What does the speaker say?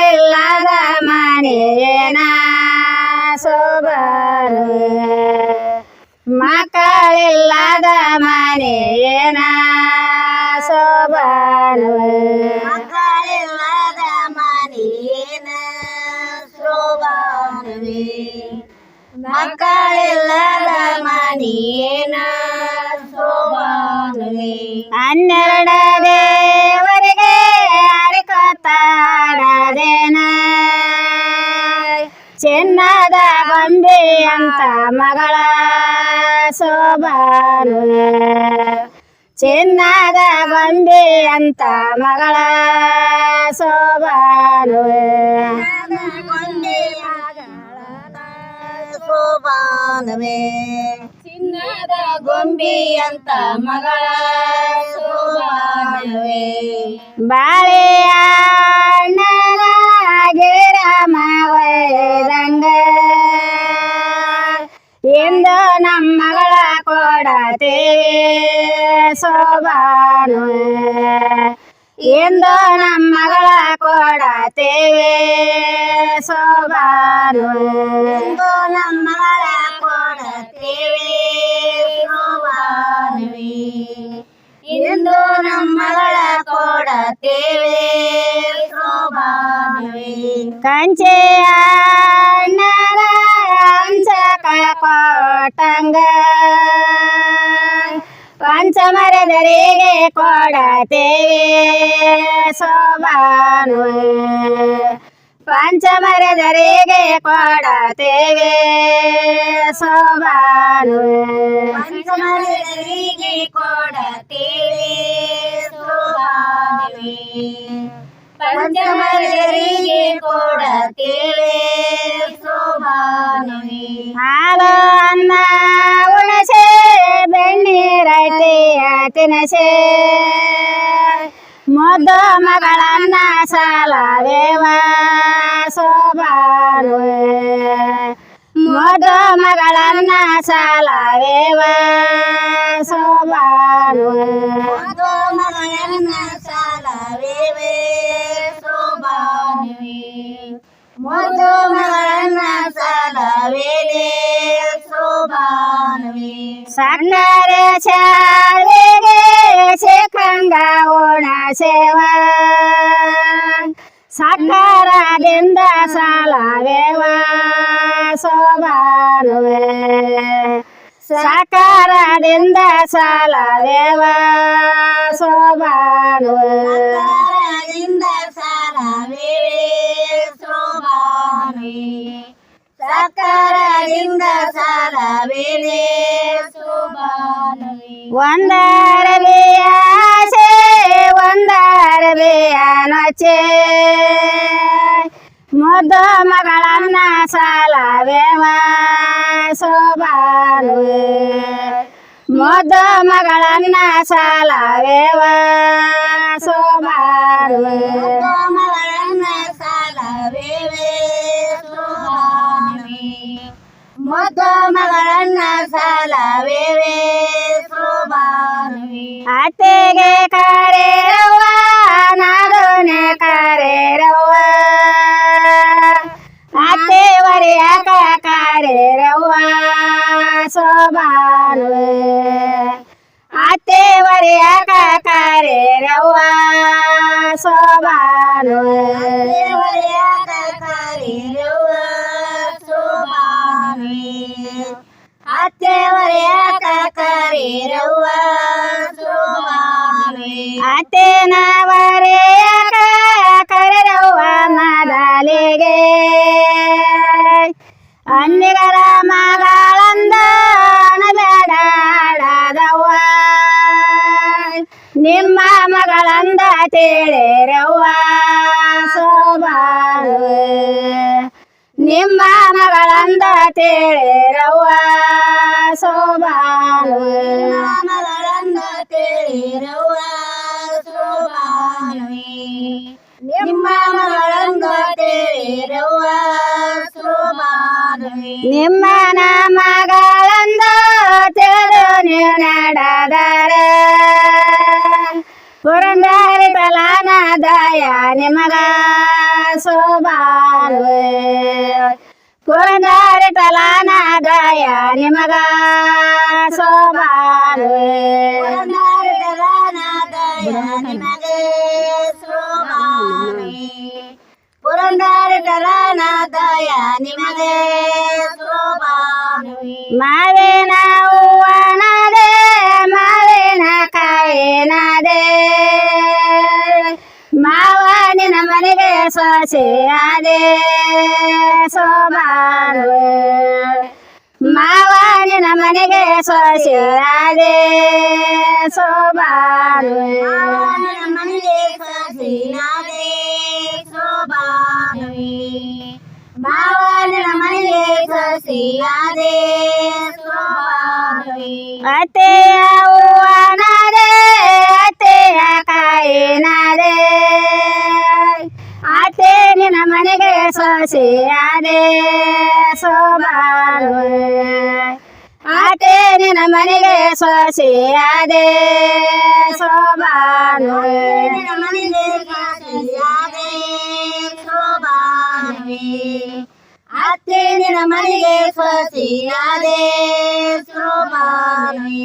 ಮಕ್ಕಳಿಲ್ಲದ ಮನೆಯೇನ ಶೋಭಾನುವೆ ಮಕ್ಕಳಿಲ್ಲದ ಮನೆಯೇನ ಶೋಭಾನುವೆ ಮಕ್ಕಳಿಲ್ಲದ ಮನೆಯೇನ ಶೋಭಾನುವೆ ಮಕ್ಕಳಿಲ್ಲದ ಮನೆಯೇನ ಶೋಭಾನುವೆ 12 ದೇವರಿಗೆ ಹರಿಕೊತ್ತಾಡದೇನ ಚಿನ್ನದ ಗೊಂಬೆ ಅಂತ ಮಗಳ ಶೋಭಾನುವೆ ಚಿನ್ನದ ಗೊಂಬೆ ಅಂತ ಮಗಳ ಶೋಭಾನುವೆ ಶೋಭಾನುವೆ ಚಿನ್ನದ ಗೊಂಬೆ ಅಂತ ಮಗಳ ಶೋಭಾನುವೆ ಬಾಳೆಯ ಗಿರಮ ವೈದಂಗ ಎಂದು ನಮ್ಮ ಮಗಳ ಕೊಡತೇವೆ ಶೋಭಾನುವೆ ಎಂದು ನಮ್ಮ ಮಗಳ ಕೊಡತೇವೆ ಶೋಭಾನುವೆ ಎಂದು ನಮ್ಮ ಮಗಳ ಕೊಡತೇವೆ ಶೋಭಾನುವೆ ಎಂದು ನಮ್ಮ ಮಗಳ ಕೊಡತೇವೆ ಶೋಭಾನುವೆ ಕಂಚೆಯ ಅಂಚಕ ಕೊಟ್ಟಂಗ ಪಂಚಮರದರಿಗೆ ಕೊಡತೇವೆ ಶೋಭಾನುವೆ ಪಂಚಮರದರಿಗೆ ಕೊಡತೇವೆ ಶೋಭಾನುವೆ ಪಂಚಮರದರಿಗೆ ಕೊಡತೇವೆ ಶೋಭಾನುವೆ ಪಂಚಮರದರಿಗೆ ಕೊಡತೇವೆ ಶೋಭಾನುವೆ ಹಾಲು ಅನ್ನ ಉಣಸೆ ಬೆಣ್ಣೀರೈತಿಯ ತಿನಸೆ ಮುದ್ದು ಮಗಳನ್ನ ಸಾಲವೇವ ಶೋಭಾನುವೆ ಮುದ್ದು ಮಗಳನ್ನ ಸಾಲವೇವ ಶೋಭಾನುವೆ ಮುದ್ದು ಮಗಳನ್ನ ಸಾಲವೇವೆ ಶೋಭಾನುವೆ ಮುದ್ದು ಮಗಳನ್ನ ಸಾಲವೇಲೆ ಶೋಭಾನುವೆ ಸಕ್ಕರೆ ಶಾಲೆಗೆ ಶಿಖಂಗ ಓಣ ಸೇವ ಸಕ್ಕರದಿಂದ ಸಾಲವೇವ ಶೋಭಾನುವೆ ಸಕ್ಕರದಿಂದ ಸಾಲವೇವ ಶೋಭಾನುವೆ ಸಕ್ಕರದಿಂದ ಸಾಲವೇವೆ ಶೋಭಾನುವೆ ಸಕ್ಕರದಿಂದ ಸಾಲವೇಲೆ ಶೋಭಾನುವೆ ಒಂದರಬಿಯ ಆಸೆ ಒಂದರಬಿಯ ನೊಚ್ಚೆ ಮುದ್ದು ಮಗಳನ್ನ ಸಾಲವೇವ ಶೋಭಾನುವೆ ಮುದ್ದು ಮಗಳನ್ನ ಸಾಲವೇವ ಶೋಭಾನುವೆ ಮಗಳನ್ನ ಸಾಲವೇವೆ ಶೋಭಾನುವೆ ಮುದ್ದು ಮಗಳನ್ನ ಸಾಲವೇವೆ ಶೋಭಾನುವೆ ಅತ್ತೆಗೆ ಕರೆರವ್ವ ನಾದೋನೆ ಕರೆರವ್ವ ಅತ್ತೆವರಿಯಾಕ ಕರೆರವ್ವ ಶೋಭಾನುವೆ ಅತ್ತೆವರಿಯಾಕ ಕರೆರವ್ವ ಶೋಭಾನುವೆ ದೇವರ್ಯಾಕ ಕರೆರವ್ವ ಶೋಭಾನುವೆ ಅತ್ತೆವರ್ಯಾಕ ಕರೆರವ್ವ ಶೋಭಾನುವೆ ಅತ್ತೆನವರಿಯಾಕ ಕರೆರವ್ವ ಮದಲಿಗೆ ಅನ್ನಿಗರ ಮಗಳಂದ ಬೇಡಾಡದವ್ವ ನಿಮ್ಮ ಮಗಳಂದ ತಿಳಿರವ್ವ ಶೋಭಾನುವೆ ನಿಮ್ಮ ಮಗಳಂದ ತಿಳಿರವ್ವ ಶೋಭಾನುವೆ ಮಗಳಂದ ತಿಳಿರವ್ವ ಶೋಭಾನುವೆ ನಿಮ್ಮ ಮಗಳಂದ ತಿಳಿರವ್ವ ಶೋಭಾನುವೆ ನಿಮ್ಮ ಮಗಳಂದ ತಿಳಿದು ನೀವು ನಡೆದರ ಪುರಂದರಿ ತಲಾನ ದಯ ನಿಮಗ ಸೋಬಾನುವೆ ಪುರಂದರಿತಲಾನ ದಯ ನಿಮಗ ಸೋಬಾನುವೆ ಪುರಂದರಿತಲಾನ ದಯ ನಿಮಗೆ ಸೋಬಾನುವೆ ಮಾವಿನ ಹೂವನದೆ ಮಾವಿನ ಕಾಯಿನದೆ ಮಾವನಿನ ಮನೆಗೆ ಸೊಸೆಯಾದೆ ಸೋಬಾನುವೆ ಮಾವನಿನ ಮನೆಗೆ ಸೊಸೆಯಾದೆ ಸೋಬಾನುವೆ ಮನೆಗೆ ಸೊಸೆಯಾದೆ ಸೋಬಾನುವೆ ಮಾವನ ಮನೆಗೆ ಸೊಸೆಯಾದೆ ಸೋಬಾನುವೆ ಅತ್ತೆಯ ಹೂವನದೆ ಅತ್ತೆಯ ಕಾಯಿನದೆ ಅತ್ತೆ ನಿನ್ನ ಮನೆಗೆ ಸೊಸೆಯಾದೆ ಸೋಬಾನುವೆ ಅತ್ತೆ ನಿನ್ನ ಮನೆಗೆ ಸೊಸೆಯಾದೆ ಸೋಬಾನುವೆ ಮನೆಗೆ ಸೊಸೆಯಾದೆ ಸೋಬಾನುವೆ ಅತ್ತೆ ನಿನ್ನ ಮನೆಗೆ ಸೊಸೆಯಾದೆ ಸೋಬಾನುವೆ